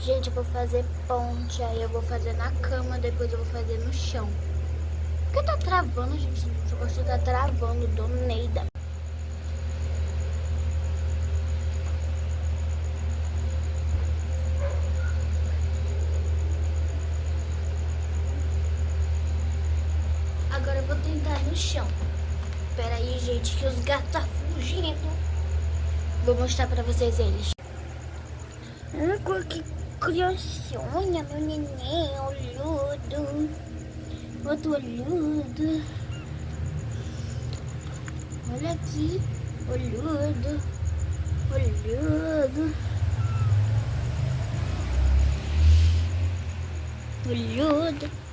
Gente, eu vou fazer ponte, aí eu vou fazer na cama, depois eu vou fazer no chão. Por que tá travando, gente? Eu gosto de tá travando, do Neida. Agora eu vou tentar no chão. Pera aí, gente, que os gatos tá fugindo. Vou mostrar pra vocês eles. Que criancinha, meu neném, olhudo. Outro olhudo. Olha aqui, olhudo. Olhudo. Olhudo.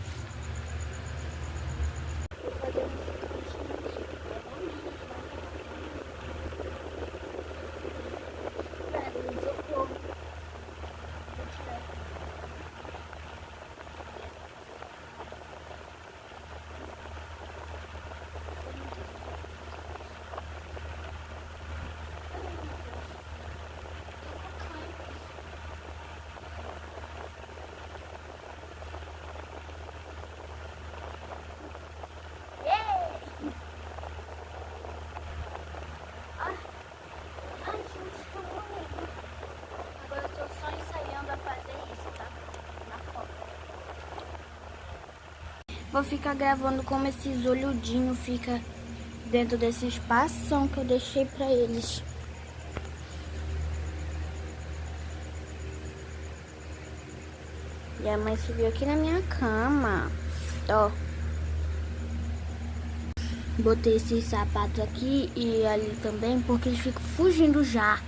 Vou ficar gravando como esses olhudinhos ficam dentro desse espação que eu deixei pra eles. E a mãe subiu aqui na minha cama. Ó. Botei esses sapatos aqui e ali também, porque eles ficam fugindo já.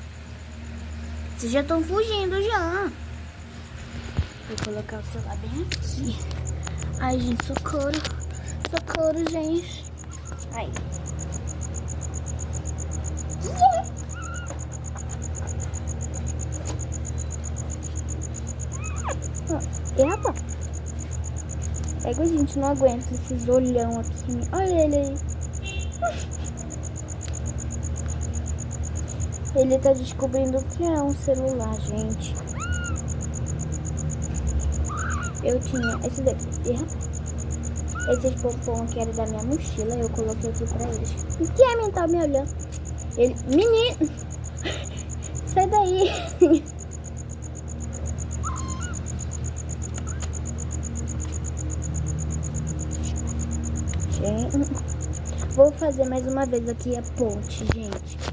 Vocês já estão fugindo já. Vou colocar o celular bem aqui. Ai, gente, socorro. Socorro, gente. Ai. Epa. Pega, gente, não aguento esses olhão aqui. Olha ele aí. Ele tá descobrindo o que é um celular, gente. Eu tinha esse daqui. Esses pompom que era da minha mochila, eu coloquei aqui pra eles. O que é, mental me olhando? Ele... Menino! Sai daí! Gente, vou fazer mais uma vez aqui a ponte, gente.